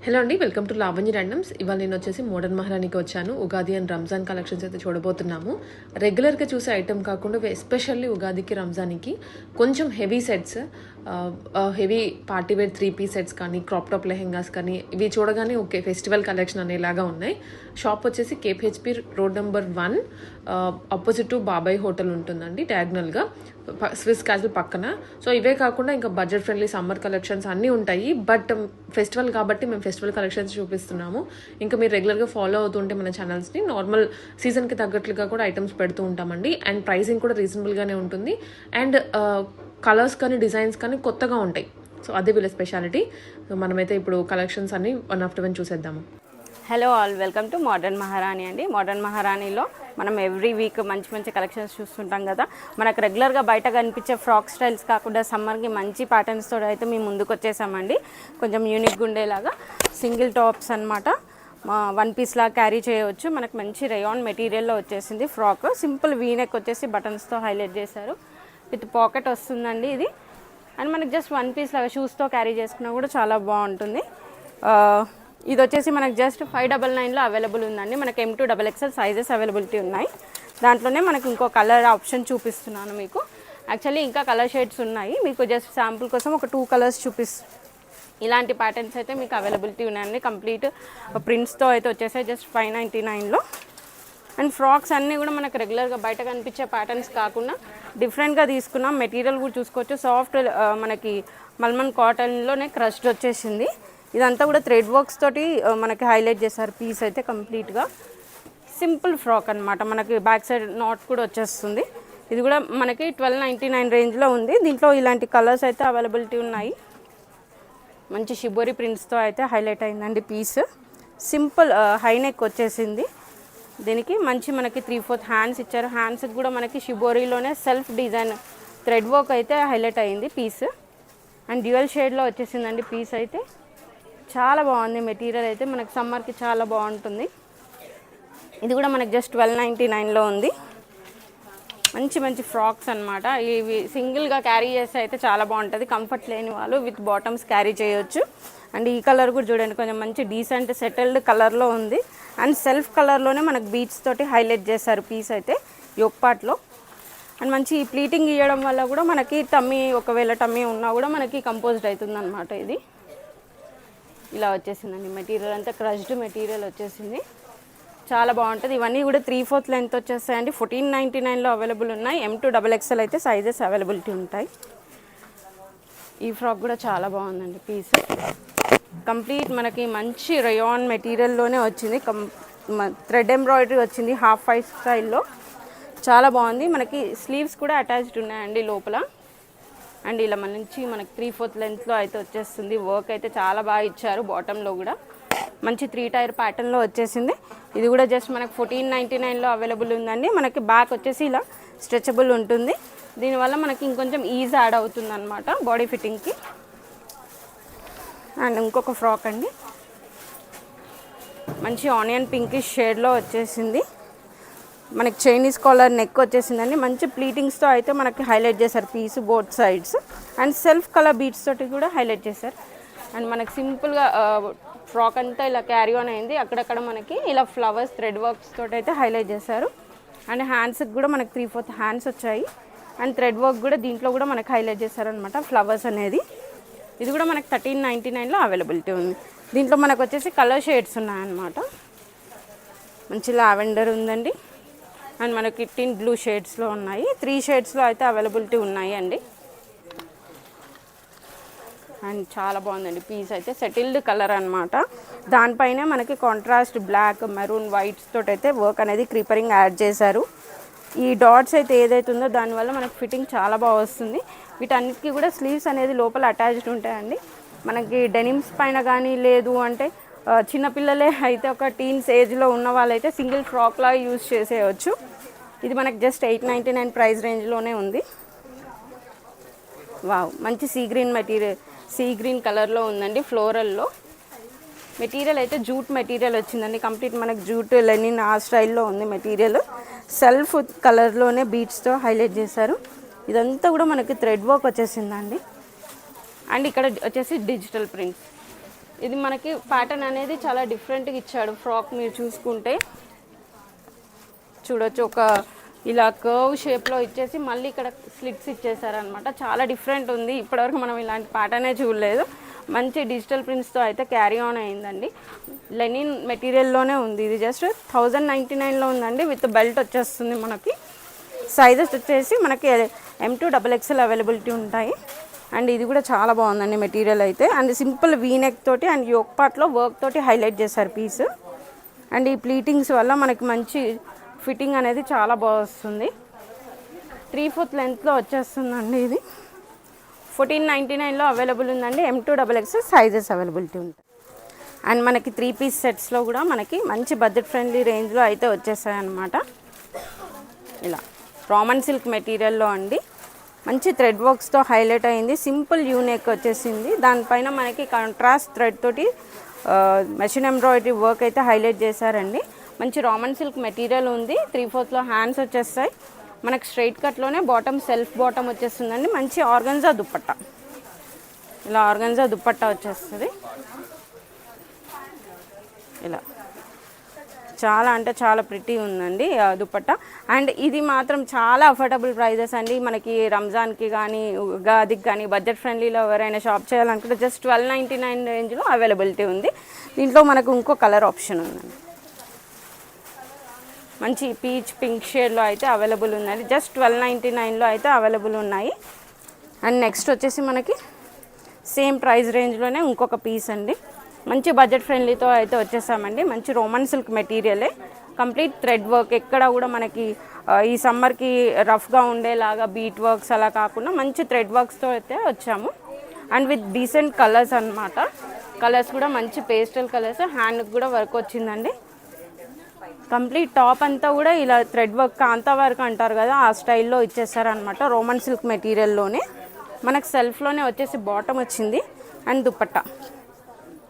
Hello అండి, welcome to Lavanya randoms. ఇవాళ నేను వచ్చేసి మోడర్న్ మహారాణికి వచ్చాను. ఉగాది అండ్ రంజాన్ కలెక్షన్స్ అయితే చూడబోతున్నాము. రెగ్యులర్గా చూసే ఐటెం కాకుండా ఎస్పెషల్లీ ఉగాదికి రంజాన్కి కొంచెం heavy sets, heavy partywear 3-piece sets కానీ, క్రాప్ టాప్ లెహెంగాస్ కానీ ఇవి చూడగానే ఓకే ఫెస్టివల్ కలెక్షన్ అనేలాగా ఉన్నాయి. షాప్ వచ్చేసి KPHP road number 1 opposite to బాబాయ్ హోటల్ ఉంటుందండి, డయాగ్నల్గా స్విస్ క్యాజిల్ పక్కన. సో ఇవే కాకుండా ఇంకా బడ్జెట్ ఫ్రెండ్లీ సమ్మర్ కలెక్షన్స్ అన్నీ ఉంటాయి. బట్ ఫెస్టివల్ కాబట్టి మేము ఫెస్టివల్ కలెక్షన్స్ చూపిస్తున్నాము. ఇంకా మీరు రెగ్యులర్గా ఫాలో అవుతుంటే మన ఛానల్స్ని నార్మల్ సీజన్కి తగ్గట్లుగా కూడా ఐటమ్స్ పెడుతూ ఉంటామండి. అండ్ ప్రైసింగ్ కూడా రీజనబుల్గానే ఉంటుంది. అండ్ కలర్స్ కానీ డిజైన్స్ కానీ కొత్తగా ఉంటాయి. సో అదే వీళ్ళ స్పెషాలిటీ. సో మనమైతే ఇప్పుడు కలెక్షన్స్ అన్ని వన్ ఆఫ్టర్ వన్ చూసేద్దాము. Hello all, welcome to modern మహారాణి అండి. మోడర్న్ మహారాణిలో మనం ఎవ్రీ వీక్ మంచి మంచి కలెక్షన్స్ చూస్తుంటాం కదా. మనకు రెగ్యులర్గా బయట కనిపించే ఫ్రాక్ స్టైల్స్ కాకుండా సమ్మర్కి మంచి ప్యాటర్న్స్తో అయితే మేము ముందుకు వచ్చేసామండి. కొంచెం యూనిక్గా ఉండేలాగా సింగిల్ టాప్స్ అనమాట, 1 piece లా క్యారీ చేయవచ్చు. మనకు మంచి రేయాన్ మెటీరియల్లో వచ్చేసింది ఫ్రాక్. సింపుల్ వీనెక్ వచ్చేసి బటన్స్తో హైలైట్ చేశారు. విత్ పాకెట్ వస్తుందండి ఇది. అండ్ మనకి జస్ట్ 1 piece లాగా షూస్తో క్యారీ చేసుకున్నా కూడా చాలా బాగుంటుంది. ఇది వచ్చేసి మనకు జస్ట్ 599లో అవైలబుల్ ఉందండి. మనకి M2 XXL సైజెస్ అవైలబిలిటీ ఉన్నాయి. దాంట్లోనే మనకి ఇంకో కలర్ ఆప్షన్ చూపిస్తున్నాను మీకు. యాక్చువల్లీ ఇంకా కలర్ షేడ్స్ ఉన్నాయి, మీకు జస్ట్ శాంపుల్ కోసం ఒక 2 కలర్స్ ఇలాంటి ప్యాటర్న్స్ అయితే మీకు అవైలబిలిటీ ఉన్నాయండి. కంప్లీట్ ప్రింట్స్తో అయితే వచ్చేసాయి జస్ట్ 599లో. అండ్ ఫ్రాక్స్ అన్నీ కూడా మనకు రెగ్యులర్గా బయట కనిపించే ప్యాటర్న్స్ కాకుండా డిఫరెంట్గా తీసుకున్నాం. మెటీరియల్ కూడా చూసుకోవచ్చు. సాఫ్ట్ మనకి మల్మన్ కాటన్లోనే క్రష్డ్ వచ్చేసింది. ఇదంతా కూడా థ్రెడ్ వర్క్స్ తోటి మనకి హైలైట్ చేశారు. పీస్ అయితే కంప్లీట్గా సింపుల్ ఫ్రాక్ అనమాట. మనకి బ్యాక్ సైడ్ నాట్ కూడా వచ్చేస్తుంది. ఇది కూడా మనకి 1299 రేంజ్లో ఉంది. దీంట్లో ఇలాంటి కలర్స్ అయితే అవైలబిలిటీ ఉన్నాయి. మంచి షిబోరి ప్రింట్స్తో అయితే హైలైట్ అయిందండి పీస్. సింపుల్ హైనెక్ వచ్చేసింది. దీనికి మంచి మనకి 3/4 హ్యాండ్స్ ఇచ్చారు. హ్యాండ్స్కి కూడా మనకి షిబోరీలోనే సెల్ఫ్ డిజైన్ థ్రెడ్ వర్క్ అయితే హైలైట్ అయింది పీస్. అండ్ డ్యూయల్ షేడ్లో వచ్చేసిందండి పీస్ అయితే. చాలా బాగుంది మెటీరియల్ అయితే, మనకి సమ్మర్కి చాలా బాగుంటుంది. ఇది కూడా మనకి జస్ట్ 1299లో ఉంది. మంచి మంచి ఫ్రాక్స్ అనమాట. ఇవి సింగిల్గా క్యారీ చేస్తే అయితే చాలా బాగుంటుంది. కంఫర్ట్ లేని వాళ్ళు విత్ బాటమ్స్ క్యారీ చేయొచ్చు. అండ్ ఈ కలర్ కూడా చూడండి, కొంచెం మంచి డీసెంట్ సెటిల్డ్ కలర్లో ఉంది. అండ్ సెల్ఫ్ కలర్లోనే మనకు బీట్స్ తోటి హైలైట్ చేశారు పీస్ అయితే యోక్ పార్ట్లో. అండ్ మంచి ప్లీటింగ్ ఇవ్వడం వల్ల కూడా మనకి టమ్మీ, ఒకవేళ టమ్మీ ఉన్నా కూడా మనకి కంపోజ్డ్ అవుతుంది అనమాట. ఇది ఇలా వచ్చేసిందండి మెటీరియల్ అంతా, క్రష్డ్ మెటీరియల్ వచ్చేసింది. చాలా బాగుంటుంది. ఇవన్నీ కూడా 3/4 లెంత్ వచ్చేస్తాయండి. 1499లో అవైలబుల్ ఉన్నాయి. M2 XXL అయితే సైజెస్ అవైలబిలిటీ ఉంటాయి. ఈ ఫ్రాక్ కూడా చాలా బాగుందండి పీస్. కంప్లీట్ మనకి మంచి రేయాన్ మెటీరియల్లోనే వచ్చింది. థ్రెడ్ ఎంబ్రాయిడరీ వచ్చింది హాఫ్ 5 స్టైల్లో. చాలా బాగుంది. మనకి స్లీవ్స్ కూడా అటాచ్డ్ ఉన్నాయండి లోపల. అండ్ ఇలా మనకి 3/4 లెంత్లో అయితే వచ్చేస్తుంది. వర్క్ అయితే చాలా బాగా ఇచ్చారు. బాటంలో కూడా మంచి 3 టైర్ ప్యాటర్న్లో వచ్చేసింది. ఇది కూడా జస్ట్ మనకు 1499లో అవైలబుల్ ఉందండి. మనకి బ్యాక్ వచ్చేసి ఇలా స్ట్రెచబుల్ ఉంటుంది. దీనివల్ల మనకి ఇంకొంచెం ఈజ్ యాడ్ అవుతుంది అనమాట బాడీ ఫిట్టింగ్కి. అండ్ ఇంకొక ఫ్రాక్ అండి, మంచి ఆనియన్ పింకిష్ షేడ్లో వచ్చేసింది. మనకి చైనీస్ కాలర్ నెక్ వచ్చేసిందండి. మంచి ప్లీటింగ్స్తో అయితే మనకి హైలైట్ చేశారు piece both sides. And self colour beads తోటి కూడా హైలైట్ చేశారు. అండ్ మనకి సింపుల్గా ఫ్రాక్ అంతా ఇలా క్యారీ ఆన్ అయింది. అక్కడక్కడ మనకి ఇలా ఫ్లవర్స్ థ్రెడ్ వర్క్స్ తోటి అయితే హైలైట్ చేశారు. అండ్ హ్యాండ్స్కి కూడా మనకి 3/4 హ్యాండ్స్ వచ్చాయి. అండ్ థ్రెడ్ వర్క్ కూడా దీంట్లో కూడా మనకి హైలైట్ చేశారనమాట ఫ్లవర్స్ అనేది. ఇది కూడా మనకి 1399లో అవైలబిలిటీ ఉంది. దీంట్లో మనకు వచ్చేసి కలర్ షేడ్స్ ఉన్నాయన్నమాట. మంచి లావెండర్ ఉందండి. అండ్ మనకి టిన్ బ్లూ షేడ్స్లో ఉన్నాయి. 3 షేడ్స్లో అయితే అవైలబిలిటీ ఉన్నాయి అండి. అండ్ చాలా బాగుందండి పీస్ అయితే. సెటిల్డ్ కలర్ అనమాట. దానిపైనే మనకి కాంట్రాస్ట్ బ్లాక్, మెరూన్, వైట్స్ తోటి అయితే వర్క్ అనేది క్రీపరింగ్ యాడ్ చేశారు. ఈ డాట్స్ అయితే ఏదైతే ఉందో దానివల్ల మనకి ఫిట్టింగ్ చాలా బాగా వస్తుంది. వీటన్నిటికీ కూడా స్లీవ్స్ అనేది లోపల అటాచ్డ్ ఉంటాయండి. మనకి డెనిమ్స్ పైన కానీ లేదు అంటే చిన్నపిల్లలే అయితే ఒక టీన్స్ ఏజ్లో ఉన్న వాళ్ళైతే సింగిల్ ఫ్రాక్లా యూజ్ చేసేయచ్చు. ఇది మనకి జస్ట్ 899 ప్రైస్ రేంజ్లోనే ఉంది. వావ్, మంచి సీ గ్రీన్ కలర్లో ఉందండి. ఫ్లోరల్లో మెటీరియల్ అయితే జూట్ మెటీరియల్ వచ్చిందండి. కంప్లీట్ మనకి జూట్ లెనిన్ ఆ స్టైల్లో ఉంది మెటీరియల్. సెల్ఫ్ కలర్లోనే బీట్స్తో హైలైట్ చేశారు. ఇదంతా కూడా మనకి థ్రెడ్ వర్క్ వచ్చేసిందండి. అండ్ ఇక్కడ వచ్చేసి డిజిటల్ ప్రింట్స్. ఇది మనకి ప్యాటర్న్ అనేది చాలా డిఫరెంట్గా ఇచ్చాడు. ఫ్రాక్ మీరు చూసుకుంటే చూడొచ్చు, ఒక ఇలా కర్వ్ షేప్లో ఇచ్చేసి మళ్ళీ ఇక్కడ స్లిట్స్ ఇచ్చేసారనమాట. చాలా డిఫరెంట్ ఉంది. ఇప్పటివరకు మనం ఇలాంటి ప్యాటర్నే చూడలేదు. మంచి డిజిటల్ ప్రింట్స్తో అయితే క్యారీ ఆన్ అయిందండి. లెనిన్ మెటీరియల్లోనే ఉంది. ఇది జస్ట్ 1099లో ఉందండి. విత్ బెల్ట్ వచ్చేస్తుంది మనకి. సైజెస్ వచ్చేసి మనకి M2XXL అవైలబిలిటీ ఉంటాయి. అండ్ ఇది కూడా చాలా బాగుందండి మెటీరియల్ అయితే. అండ్ సింపుల్ వీనెక్ తోటి అండ్ యోక్ పార్ట్లో వర్క్ తోటి హైలైట్ చేశారు పీస్. అండ్ ఈ ప్లీటింగ్స్ వల్ల మనకి మంచి ఫిట్టింగ్ అనేది చాలా బాగా వస్తుంది. 3/4 లెంత్లో వచ్చేస్తుందండి. ఇది 1499లో అవైలబుల్ ఉందండి. M2XXL సైజెస్ అవైలబిలిటీ ఉంటాయి. అండ్ మనకి 3 పీస్ సెట్స్లో కూడా మనకి మంచి బడ్జెట్ ఫ్రెండ్లీ రేంజ్లో అయితే వచ్చేసాయి అన్నమాట. ఇలా రామన్ సిల్క్ మెటీరియల్లో అండి. మంచి థ్రెడ్ వర్క్స్తో హైలైట్ అయింది. సింపుల్ యూనెక్ వచ్చేసింది. దానిపైన మనకి కాంట్రాస్ట్ థ్రెడ్ తోటి మెషిన్ ఎంబ్రాయిడరీ వర్క్ అయితే హైలైట్ చేశారండి. మంచి రామన్ సిల్క్ మెటీరియల్ ఉంది. 3/4లో హ్యాండ్స్ వచ్చేస్తాయి. మనకి స్ట్రైట్ కట్లోనే బాటమ్ సెల్ఫ్ బాటమ్ వచ్చేస్తుందండి. మంచి ఆర్గన్జా దుపట్టా, ఇలా ఆర్గన్జా దుపట్టా వచ్చేస్తుంది. ఇలా చాలా అంటే చాలా ప్రిటీ ఉందండి దుపట్టా. అండ్ ఇది మాత్రం చాలా అఫోర్డబుల్ ప్రైజెస్ అండి. మనకి రంజాన్కి కానీ ఉగాదికి కానీ బడ్జెట్ ఫ్రెండ్లీలో ఎవరైనా షాప్ చేయాలనుకుంటే జస్ట్ 1299 రేంజ్లో అవైలబిలిటీ ఉంది. దీంట్లో మనకు ఇంకో కలర్ ఆప్షన్ ఉందండి. మంచి పీచ్ పింక్ షేడ్లో అయితే అవైలబుల్ ఉందండి. జస్ట్ 1299లో అయితే అవైలబుల్ ఉన్నాయి. అండ్ నెక్స్ట్ వచ్చేసి మనకి సేమ్ ప్రైస్ రేంజ్లోనే ఇంకొక పీస్ అండి. మంచి బడ్జెట్ ఫ్రెండ్లీతో అయితే వచ్చేసామండి. మంచి రోమన్ సిల్క్ మెటీరియలే, కంప్లీట్ థ్రెడ్ వర్క్. ఎక్కడ కూడా మనకి ఈ సమ్మర్కి రఫ్గా ఉండేలాగా బీట్ వర్క్స్ అలా కాకుండా మంచి థ్రెడ్ వర్క్స్తో అయితే వచ్చాము. అండ్ విత్ డీసెంట్ కలర్స్ అనమాట. కలర్స్ కూడా మంచి పేస్టల్ కలర్స్. హ్యాండ్కి కూడా వర్క్ వచ్చిందండి. కంప్లీట్ టాప్ అంతా కూడా ఇలా థ్రెడ్ వర్క్, కాంతా వర్క్ అంటారు కదా, ఆ స్టైల్లో ఇచ్చేసారనమాట. రోమన్ సిల్క్ మెటీరియల్లోనే మనకు సెల్ఫ్లోనే వచ్చేసి బాటమ్ వచ్చింది. అండ్ దుపట్టా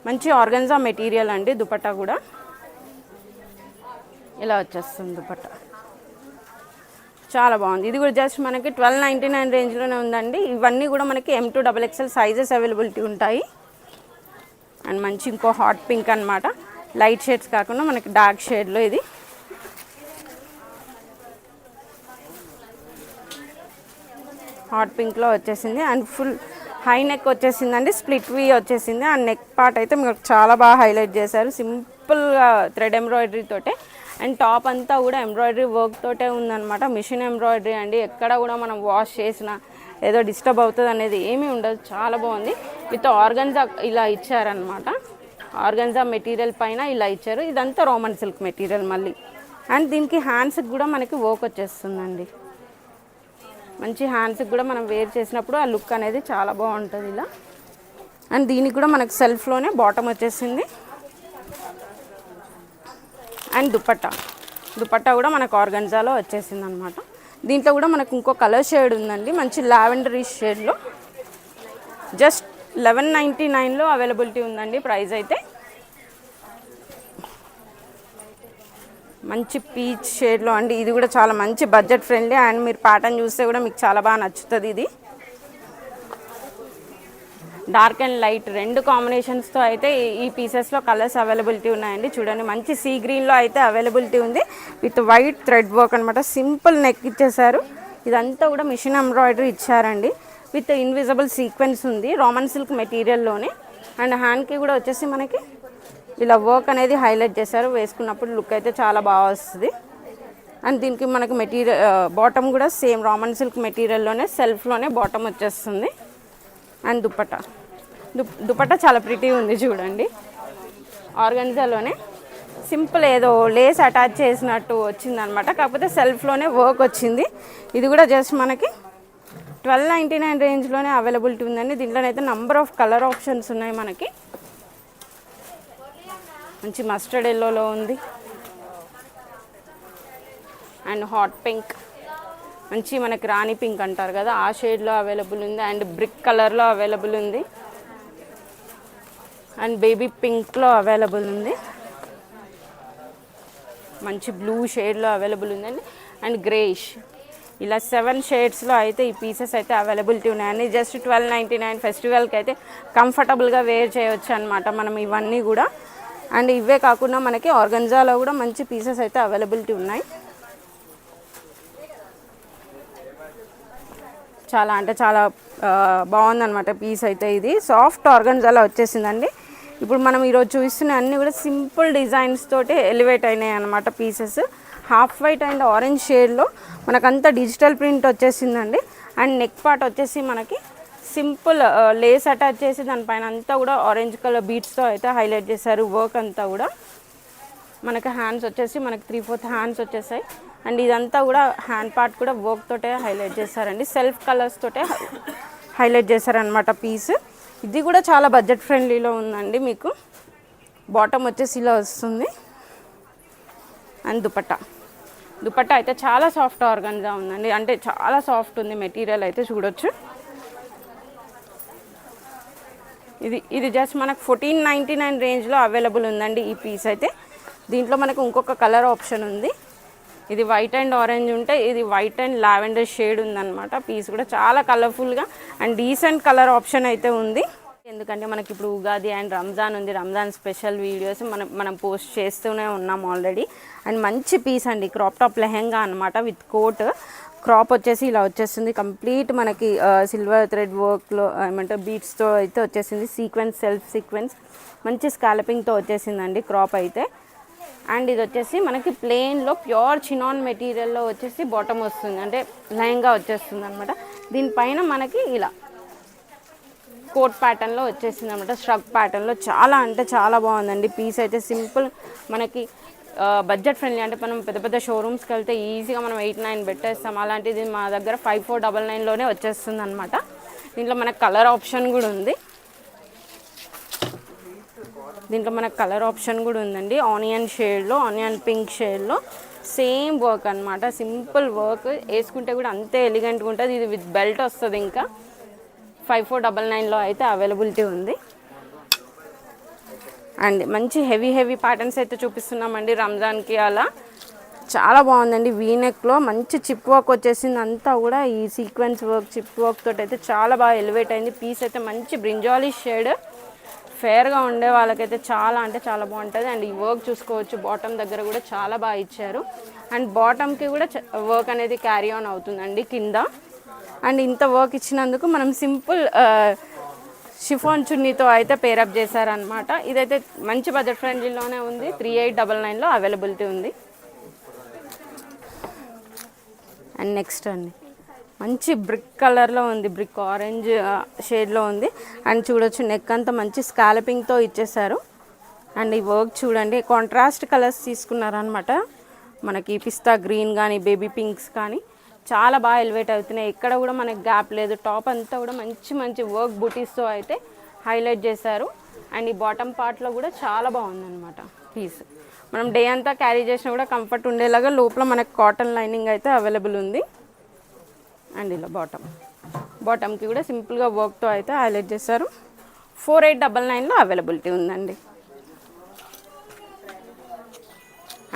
మంచి ఆర్గన్జా మెటీరియల్ అండి. దుపట్టా కూడా ఇలా వచ్చేస్తుంది. దుపట్టా చాలా బాగుంది. ఇది కూడా జస్ట్ మనకి 1299 రేంజ్లోనే ఉందండి. ఇవన్నీ కూడా మనకి M2XXL సైజెస్ అవైలబిలిటీ ఉంటాయి. అండ్ మంచి ఇంకో హాట్ పింక్ అనమాట. లైట్ షేడ్స్ కాకుండా మనకి డార్క్ షేడ్లో ఇది హాట్ పింక్లో వచ్చేసింది. అండ్ ఫుల్ హై నెక్ వచ్చేసిందండి. స్ప్లిట్ వీ వచ్చేసింది. అండ్ నెక్ పార్ట్ అయితే మీకు చాలా బాగా హైలైట్ చేశారు సింపుల్గా థ్రెడ్ ఎంబ్రాయిడరీ తోటే. అండ్ టాప్ అంతా కూడా ఎంబ్రాయిడరీ వర్క్ తోటే ఉందన్నమాట. మిషన్ ఎంబ్రాయిడరీ అండి. ఎక్కడ కూడా మనం వాష్ చేసినా ఏదో డిస్టర్బ్ అవుతుంది అనేది ఏమీ ఉండదు. చాలా బాగుంది. విత్ ఆర్గన్జా ఇలా ఇచ్చారనమాట. ఆర్గన్జా మెటీరియల్ పైన ఇలా ఇచ్చారు. ఇదంతా రోమన్ సిల్క్ మెటీరియల్ మళ్ళీ. అండ్ దీనికి హ్యాండ్స్కి కూడా మనకి వర్క్ వచ్చేస్తుందండి. మంచి హ్యాండ్స్కి కూడా మనం వేర్ చేసినప్పుడు ఆ లుక్ అనేది చాలా బాగుంటుంది ఇలా. అండ్ దీనికి కూడా మనకి సెల్ఫ్లోనే బాటమ్ వచ్చేసింది. అండ్ దుపట్టా కూడా మనకు ఆర్గన్జాలో వచ్చేసింది అనమాట. దీంట్లో కూడా మనకు ఇంకో కలర్ షేడ్ ఉందండి. మంచి లావెండరీ షేడ్లో జస్ట్ 1199లో అవైలబిలిటీ ఉందండి. ప్రైస్ అయితే మంచి పీచ్ షేడ్లో అండి. ఇది కూడా చాలా మంచి బడ్జెట్ ఫ్రెండ్లీ. అండ్ మీరు ప్యాటర్న్ చూస్తే కూడా మీకు చాలా బాగా నచ్చుతుంది. ఇది డార్క్ అండ్ లైట్ రెండు కాంబినేషన్స్తో అయితే ఈ పీసెస్లో కలర్స్ అవైలబిలిటీ ఉన్నాయండి. చూడండి, మంచి సీ గ్రీన్లో అయితే అవైలబిలిటీ ఉంది. విత్ వైట్ థ్రెడ్ వర్క్ అనమాట. సింపుల్ నెక్ ఇచ్చేసారు. ఇదంతా కూడా మిషన్ ఎంబ్రాయిడరీ ఇచ్చారండి. విత్ ఇన్విజిబుల్ సీక్వెన్స్ ఉంది రోమన్ సిల్క్ మెటీరియల్లోనే. అండ్ హ్యాండ్కి కూడా వచ్చేసి మనకి ఇలా వర్క్ అనేది హైలైట్ చేశారు. వేసుకున్నప్పుడు లుక్ అయితే చాలా బాగా వస్తుంది. అండ్ దీనికి మనకి మెటీరియల్ బాటమ్ కూడా సేమ్ రామన్ సిల్క్ మెటీరియల్లోనే సెల్ఫ్లోనే బాటమ్ వచ్చేస్తుంది. అండ్ దుపట్టా చాలా ప్రిటీ ఉంది చూడండి. ఆర్గన్జాలోనే సింపుల్ ఏదో లేస్ అటాచ్ చేసినట్టు వచ్చిందనమాట. కాకపోతే సెల్ఫ్లోనే వర్క్ వచ్చింది. ఇది కూడా జస్ట్ మనకి 1299 రేంజ్లోనే అవైలబిలిటీ ఉందండి. దీంట్లోనైతే నంబర్ ఆఫ్ కలర్ ఆప్షన్స్ ఉన్నాయి మనకి. మంచి మస్టర్డ్ ఎల్లోలో ఉంది. అండ్ హాట్ పింక్, మంచి మనకి రాణి పింక్ అంటారు కదా, ఆ షేడ్లో అవైలబుల్ ఉంది. అండ్ బ్రిక్ కలర్లో అవైలబుల్ ఉంది. అండ్ బేబీ పింక్లో అవైలబుల్ ఉంది. మంచి బ్లూ షేడ్లో అవైలబుల్ ఉందండి. అండ్ గ్రేయిష్ ఇలా 7 షేడ్స్లో అయితే ఈ పీసెస్ అయితే అవైలబిలిటీ ఉన్నాయండి. జస్ట్ 1299 ఫెస్టివల్కి అయితే కంఫర్టబుల్గా వేర్ చేయొచ్చు అనమాట మనం ఇవన్నీ కూడా. అండ్ ఇవే కాకుండా మనకి ఆర్గంజాలో కూడా మంచి పీసెస్ అయితే అవైలబిలిటీ ఉన్నాయి. చాలా అంటే చాలా బాగుందన్నమాట పీస్ అయితే. ఇది సాఫ్ట్ ఆర్గంజాలో వచ్చేసిందండి. ఇప్పుడు మనం ఈరోజు చూస్తున్న అన్నీ కూడా సింపుల్ డిజైన్స్ తోటి ఎలివేట్ అయినాయి అనమాట pieces. Half white and orange షేడ్లో మనకంతా డిజిటల్ ప్రింట్ వచ్చేసిందండి. అండ్ నెక్ పార్ట్ వచ్చేసి మనకి సింపుల్ లేస్ అటాచ్ చేసి దానిపైన అంతా కూడా ఆరెంజ్ కలర్ బీట్స్తో అయితే హైలైట్ చేశారు. వర్క్ అంతా కూడా మనకి హ్యాండ్స్ వచ్చేసి మనకి 3/4 హ్యాండ్స్ వచ్చేసాయి. అండ్ ఇదంతా కూడా హ్యాండ్ పార్ట్ కూడా వర్క్ తోటే హైలైట్ చేశారండి. సెల్ఫ్ కలర్స్ తోటే హైలైట్ చేశారనమాట పీస్. ఇది కూడా చాలా బడ్జెట్ ఫ్రెండ్లీలో ఉందండి. మీకు బాటమ్ వచ్చేసి ఇలా వస్తుంది. అండ్ దుపట్టా అయితే చాలా సాఫ్ట్ ఆర్గన్జా ఉందండి. అంటే చాలా సాఫ్ట్ ఉంది మెటీరియల్ అయితే చూడొచ్చు. ఇది జస్ట్ మనకు 1499 రేంజ్లో అవైలబుల్ ఉందండి ఈ పీస్ అయితే. దీంట్లో మనకు ఇంకొక కలర్ ఆప్షన్ ఉంది. ఇది వైట్ అండ్ ఆరెంజ్ ఉంటే ఇది వైట్ అండ్ లావెండర్ షేడ్ ఉందన్నమాట. పీస్ కూడా చాలా కలర్ఫుల్గా అండ్ డీసెంట్ కలర్ ఆప్షన్ అయితే ఉంది. ఎందుకంటే మనకి ఇప్పుడు ఉగాది అండ్ రంజాన్ ఉంది. రంజాన్ స్పెషల్ వీడియోస్ మనం పోస్ట్ చేస్తూనే ఉన్నాం ఆల్రెడీ. అండ్ మంచి పీస్ అండి, క్రాప్ టాప్ లెహెంగా అనమాట విత్ కోట్. క్రాప్ వచ్చేసి ఇలా వచ్చేస్తుంది. కంప్లీట్ మనకి సిల్వర్ థ్రెడ్ వర్క్లో ఏమంటే బీట్స్తో అయితే వచ్చేసింది. సీక్వెన్స్, సెల్ఫ్ సీక్వెన్స్, మంచి స్కాలపింగ్తో వచ్చేసిందండి క్రాప్ అయితే. అండ్ ఇది వచ్చేసి మనకి ప్లెయిన్లో ప్యూర్ చినాన్ మెటీరియల్లో వచ్చేసి బాటమ్ వస్తుంది, అంటే లెహంగా వచ్చేస్తుంది అనమాట. దీనిపైన మనకి ఇలా కోట్ ప్యాటర్న్లో వచ్చేసింది అనమాట, స్ట్రక్ ప్యాటర్న్లో. చాలా అంటే చాలా బాగుందండి పీస్ అయితే. సింపుల్ మనకి బడ్జెట్ ఫ్రెండ్లీ. అంటే మనం పెద్ద పెద్ద షోరూమ్స్కి వెళ్తే ఈజీగా మనం 8-9 పెట్టేస్తాం. అలాంటిది మా దగ్గర 5499లోనే వచ్చేస్తుంది అనమాట. దీంట్లో మనకు కలర్ ఆప్షన్ కూడా ఉంది. ఉందండి. ఆనియన్ షేడ్లో, ఆనియన్ పింక్ షేడ్లో సేమ్ వర్క్ అనమాట. సింపుల్ వర్క్ వేసుకుంటే కూడా అంతే ఎలిగెంట్గా ఉంటుంది. ఇది విత్ బెల్ట్ వస్తుంది. ఇంకా 5499లో అయితే అవైలబిలిటీ ఉంది. అండ్ మంచి హెవీ ప్యాటర్న్స్ అయితే చూపిస్తున్నామండి రంజాన్కి. అలా చాలా బాగుందండి. వీనెక్లో మంచి చిప్ వర్క్ వచ్చేసింది. అంతా కూడా ఈ సీక్వెన్స్ వర్క్, చిప్ వర్క్ తోటి అయితే చాలా బాగా ఎలివేట్ అయింది. పీస్ అయితే మంచి బ్రింజాలీ షేడ్, ఫేర్గా ఉండే వాళ్ళకైతే చాలా అంటే చాలా బాగుంటుంది. అండ్ ఈ వర్క్ చూసుకోవచ్చు, బాటమ్ దగ్గర కూడా చాలా బాగా ఇచ్చారు. అండ్ బాటమ్కి కూడా వర్క్ అనేది క్యారీ ఆన్ అవుతుందండి కింద. అండ్ ఇంత వర్క్ ఇచ్చినందుకు మనం సింపుల్ షిఫాన్ చున్నీతో అయితే పేరప్ చేశారనమాట. ఇదైతే మంచి బడ్జెట్ ఫ్రెండ్లీలోనే ఉంది. 3899లో అవైలబిలిటీ ఉంది. అండ్ నెక్స్ట్ అండి మంచి బ్రిక్ కలర్లో ఉంది, బ్రిక్ ఆరెంజ్ షేడ్లో ఉంది. అండ్ చూడొచ్చు నెక్ అంతా మంచి స్కాలపింగ్తో ఇచ్చేసారు. అండ్ ఈ వర్క్ చూడండి, కాంట్రాస్ట్ కలర్స్ తీసుకున్నారనమాట. మనకి పిస్తా గ్రీన్ కానీ, బేబీ పింక్స్ కానీ చాలా బాగా ఎలివేట్ అవుతున్నాయి. ఎక్కడ కూడా మనకి గ్యాప్ లేదు. టాప్ అంతా కూడా మంచి వర్క్ బూటీస్తో అయితే హైలైట్ చేశారు. అండ్ ఈ బాటమ్ పార్ట్లో కూడా చాలా బాగుందన్నమాట పీస్. మనం డే అంతా క్యారీ చేసినా కూడా కంఫర్ట్ ఉండేలాగా లోపల మనకి కాటన్ లైనింగ్ అయితే అవైలబుల్ ఉంది. అండ్ ఇలా బాటమ్కి కూడా సింపుల్గా వర్క్తో అయితే హైలైట్ చేశారు. 4899లో అవైలబిలిటీ ఉందండి.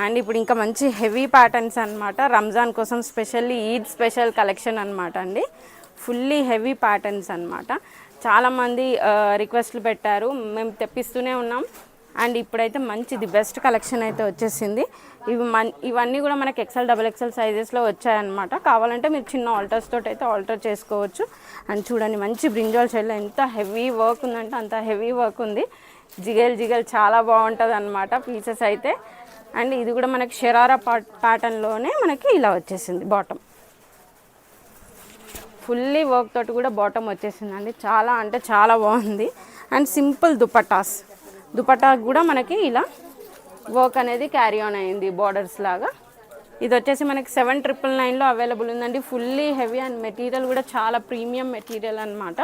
అండ్ ఇప్పుడు ఇంకా మంచి హెవీ ప్యాటర్న్స్ అనమాట. రంజాన్ కోసం స్పెషల్లీ ఈద్ స్పెషల్ కలెక్షన్ అనమాట అండి. ఫుల్లీ హెవీ ప్యాటర్న్స్ అనమాట. చాలామంది రిక్వెస్ట్లు పెట్టారు, మేము తెప్పిస్తూనే ఉన్నాం. అండ్ ఇప్పుడైతే మంచిది బెస్ట్ కలెక్షన్ అయితే వచ్చేసింది. ఇవన్నీ కూడా మనకి XL, XXL సైజెస్లో వచ్చాయన్నమాట. కావాలంటే మీరు చిన్న ఆల్టర్స్ తోటి అయితే ఆల్టర్ చేసుకోవచ్చు. అండ్ చూడండి మంచి బ్రింజాల్ షేడ్లో ఎంత హెవీ వర్క్ ఉందంటే అంత హెవీ వర్క్ ఉంది. జిగేల్ చాలా బాగుంటుంది అనమాట పీసెస్ అయితే. అండ్ ఇది కూడా మనకి షరారా ప్యాటర్న్లోనే మనకి ఇలా వచ్చేసింది బాటమ్. ఫుల్లీ వర్క్ తోటి కూడా బాటమ్ వచ్చేసిందండి. చాలా అంటే చాలా బాగుంది. అండ్ సింపుల్ దుపట్టా కూడా మనకి ఇలా వర్క్ అనేది క్యారీ ఆన్ అయింది బార్డర్స్ లాగా. ఇది వచ్చేసి మనకి 7999లో అవైలబుల్ ఉందండి. ఫుల్లీ హెవీ అండ్ మెటీరియల్ కూడా చాలా ప్రీమియం మెటీరియల్ అనమాట.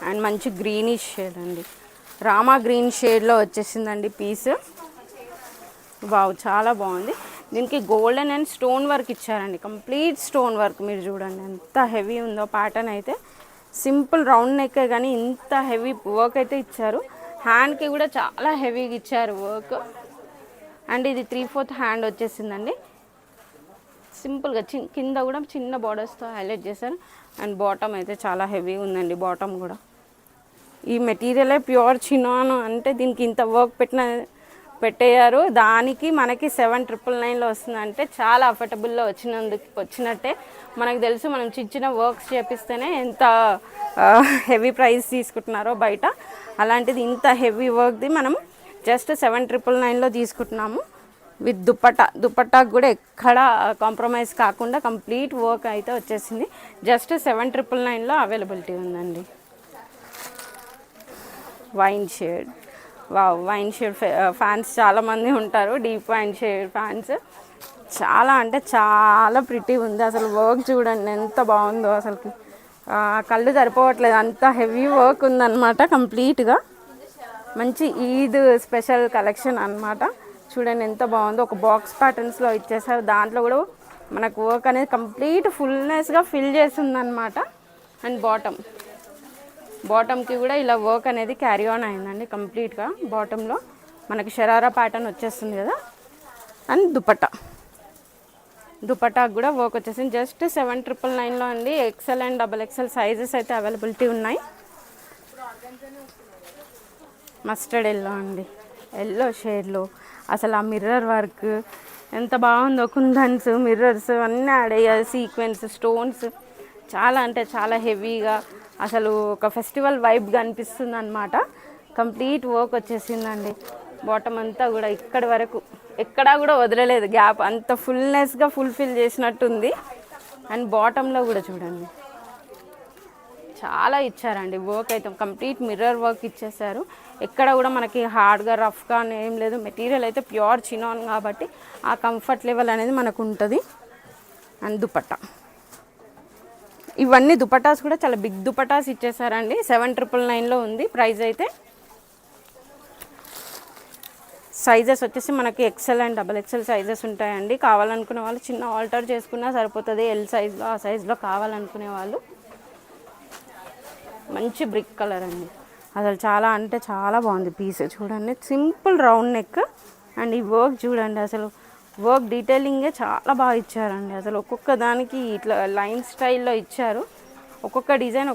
అండ్ మంచి గ్రీనిష్ షేడ్ అండి, రామా గ్రీన్ షేడ్లో వచ్చేసిందండి పీస్. వావ్ చాలా బాగుంది. దీనికి గోల్డెన్ అండ్ స్టోన్ వర్క్ ఇచ్చారండి, కంప్లీట్ స్టోన్ వర్క్. మీరు చూడండి ఎంత హెవీ ఉందో ప్యాటర్న్ అయితే. సింపుల్ రౌండ్ నెక్కే కానీ ఇంత హెవీ వర్క్ అయితే ఇచ్చారు. హ్యాండ్కి కూడా చాలా హెవీగా ఇచ్చారు వర్క్. అండ్ ఇది 3/4 హ్యాండ్ వచ్చేసిందండి. సింపుల్గా కింద కూడా చిన్న బార్డర్స్తో హైలైట్ చేశారు. అండ్ బాటమ్ అయితే చాలా హెవీ ఉందండి. బాటమ్ కూడా ఈ మెటీరియలే ప్యూర్ చినాన్ అంటే దీనికి ఇంత వర్క్ పెట్టేయారు. దానికి మనకి 7,999లో వస్తుందంటే చాలా అఫోర్డబుల్లో వచ్చినట్టే. మనకు తెలుసు మనం చిన్న వర్క్స్ చేపిస్తేనే ఎంత హెవీ ప్రైస్ తీసుకుంటున్నారో బయట. అలాంటిది ఇంత హెవీ వర్క్ది మనం జస్ట్ 7,999లో తీసుకుంటున్నాము. విత్ దుపట్టాకు కూడా ఎక్కడ కాంప్రమైజ్ కాకుండా కంప్లీట్ వర్క్ అయితే వచ్చేసింది. జస్ట్ 7,999లో అవైలబిలిటీ ఉందండి. వైన్ షేడ్ ఫ్యాన్స్ చాలామంది ఉంటారు. డీప్ వైన్ షేడ్ ఫ్యాన్స్ చాలా అంటే చాలా ప్రిటీ ఉంది. అసలు వర్క్ చూడండి ఎంత బాగుందో. అసలుకి కళ్ళు సరిపోవట్లేదు, అంత హెవీ వర్క్ ఉందన్నమాట. కంప్లీట్గా మంచి ఈద్ స్పెషల్ కలెక్షన్ అన్నమాట. చూడండి ఎంత బాగుందో. ఒక బాక్స్ ప్యాటర్న్స్లో ఇచ్చేసారు. దాంట్లో కూడా మనకు వర్క్ అనేది కంప్లీట్ ఫుల్నెస్గా ఫిల్ చేసిందనమాట. అండ్ బాటమ్కి కూడా ఇలా వర్క్ అనేది క్యారీ ఆన్ అయిందండి కంప్లీట్గా. బాటంలో మనకి షరారా ప్యాటర్న్ వచ్చేస్తుంది కదా. అండ్ దుపట్టాకు కూడా వర్క్ వచ్చేసింది. జస్ట్ 7,999లో అండి. XL అండ్ XXL సైజెస్ అయితే అవైలబిలిటీ ఉన్నాయి. మస్టర్డ్ ఎల్లో అండి, ఎల్లో షేడ్లో అసలు ఆ మిర్రర్ వర్క్ ఎంత బాగుందో. కుందన్స్, మిర్రర్స్ అన్నీ యాడ్ అయ్యాయి. సీక్వెన్స్, స్టోన్స్ చాలా అంటే చాలా హెవీగా అసలు ఒక ఫెస్టివల్ వైబ్గా అనిపిస్తుంది అనమాట. కంప్లీట్ వర్క్ వచ్చేసిందండి. బాటమ్ అంతా కూడా ఇక్కడి వరకు ఎక్కడా కూడా వదలలేదు గ్యాప్, అంత ఫుల్నెస్గా ఫుల్ఫిల్ చేసినట్టుంది. అండ్ బాటంలో కూడా చూడండి చాలా ఇచ్చారండి వర్క్ అయితే. కంప్లీట్ మిర్రర్ వర్క్ ఇచ్చేసారు. ఎక్కడ కూడా మనకి హార్డ్గా రఫ్గా ఏం లేదు. మెటీరియల్ అయితే ప్యూర్ చినాన్ కాబట్టి ఆ కంఫర్ట్ లెవెల్ అనేది మనకు ఉంటుంది. అండ్ దుపట్టా, ఇవన్నీ దుపటాస్ కూడా చాలా బిగ్ దుపటాస్ ఇచ్చేసారండి. 7,999లో ఉంది ప్రైస్ అయితే. సైజెస్ వచ్చేసి మనకి XL అండ్ XXL సైజెస్ ఉంటాయండి. కావాలనుకునే వాళ్ళు చిన్న ఆల్టర్ చేసుకున్నా సరిపోతుంది. ఎల్ సైజ్లో ఆ సైజులో కావాలనుకునే వాళ్ళు. మంచి బ్రిక్ కలర్ అండి. అసలు చాలా అంటే చాలా బాగుంది పీస్. చూడండి సింపుల్ రౌండ్ నెక్. అండ్ ఈ వర్క్ చూడండి, అసలు వర్క్ డీటెయిలింగే చాలా బాగా ఇచ్చారండి. అసలు ఒక్కొక్క దానికి ఇట్లా లైన్ స్టైల్లో ఇచ్చారు. ఒక్కొక్క డిజైన్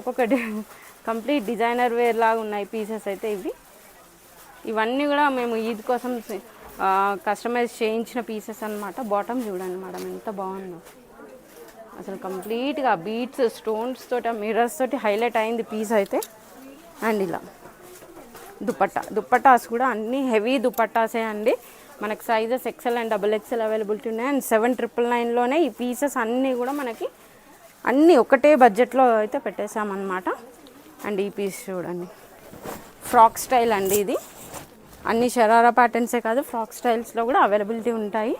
కంప్లీట్ డిజైనర్ వేర్ లాగా ఉన్నాయి పీసెస్ అయితే ఇవన్నీ కూడా మేము ఈద్ కోసం కస్టమైజ్ చేయించిన పీసెస్ అనమాట. బాటమ్ చూడండి మేడం ఎంత బాగుందో. అసలు కంప్లీట్గా బీట్స్, స్టోన్స్ తోటి, మిర్రర్స్ తోటి హైలైట్ అయింది పీస్ అయితే. అండ్ ఇలా దుపట్టాస్ కూడా అన్నీ హెవీ దుపట్టాసే అండి. మనకి sizes XL and XXL availability ఉన్నాయి. అండ్ 7,999లోనే ఈ పీసెస్ అన్నీ కూడా మనకి అన్నీ ఒకటే బడ్జెట్లో అయితే పెట్టేశామన్నమాట. అండ్ ఈ పీస్ చూడండి, ఫ్రాక్ స్టైల్ అండి ఇది. అన్ని షరారా ప్యాటర్న్సే కాదు, ఫ్రాక్ స్టైల్స్లో కూడా అవైలబిలిటీ ఉంటాయి.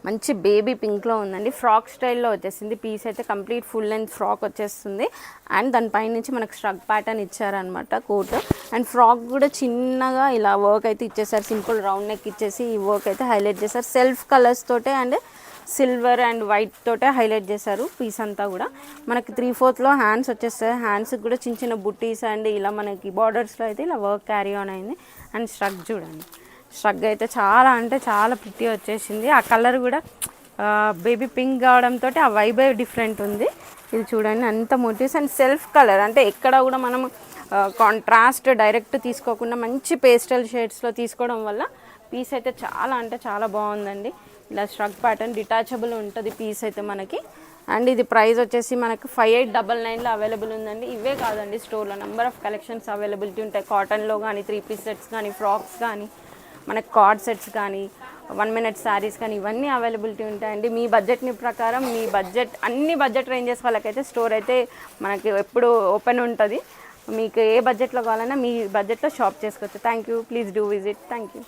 మంచి బేబీ పింక్లో ఉందండి. ఫ్రాక్ స్టైల్లో వచ్చేసింది పీస్ అయితే. కంప్లీట్ ఫుల్ లెంత్ ఫ్రాక్ వచ్చేస్తుంది. అండ్ దానిపైన నుంచి మనకు స్ట్రగ్ ప్యాటర్న్ ఇచ్చారనమాట కోట్. అండ్ ఫ్రాక్ కూడా చిన్నగా ఇలా వర్క్ అయితే ఇచ్చేసారు. సింపుల్ రౌండ్ నెక్ ఇచ్చేసి ఈ వర్క్ అయితే హైలైట్ చేశారు. సెల్ఫ్ కలర్స్ తోటే అండ్ సిల్వర్ అండ్ వైట్ తోటే హైలైట్ చేశారు పీస్ అంతా కూడా. మనకి 3/4లో హ్యాండ్స్ వచ్చేస్తాయి. హ్యాండ్స్కి కూడా చిన్న చిన్న బుట్టీస్ అండ్ ఇలా మనకి బార్డర్స్లో అయితే ఇలా వర్క్ క్యారీ ఆన్ అయింది. అండ్ స్ట్రగ్ చూడండి, స్ట్రగ్ అయితే చాలా అంటే చాలా ప్రిటీ వచ్చేసింది. ఆ కలర్ కూడా బేబీ పింక్ కావడంతో ఆ వైబే డిఫరెంట్ ఉంది. ఇది చూడండి అంత మోటివ్స్ అండ్ సెల్ఫ్ కలర్ అంటే ఎక్కడ కూడా మనం కాంట్రాస్ట్ డైరెక్ట్ తీసుకోకుండా మంచి పేస్టల్ షేడ్స్లో తీసుకోవడం వల్ల పీస్ అయితే చాలా అంటే చాలా బాగుందండి. ఇలా స్ట్రగ్ ప్యాటర్న్ డిటాచబుల్ ఉంటుంది పీస్ అయితే మనకి. అండ్ ఇది ప్రైస్ వచ్చేసి మనకు 5,899లో అవైలబుల్ ఉందండి. ఇవే కాదండి, స్టోర్లో నెంబర్ ఆఫ్ కలెక్షన్స్ అవైలబిలిటీ ఉంటాయి. కాటన్లో కానీ 3 పీస్ సెట్స్ కానీ ఫ్రాక్స్ కానీ మనకి కార్డ్ సెట్స్ కానీ 1 మినిట్ శారీస్ కానీ ఇవన్నీ అవైలబిలిటీ ఉంటాయండి. మీ బడ్జెట్ని ప్రకారం మీ బడ్జెట్ అన్ని బడ్జెట్ రేంజెస్ వాళ్ళకైతే స్టోర్ అయితే మనకి ఎప్పుడు ఓపెన్ ఉంటుంది. మీకు ఏ బడ్జెట్లో కావాలన్నా మీ బడ్జెట్లో షాప్ చేసుకోవచ్చు. Thank you. Please do visit. Thank you.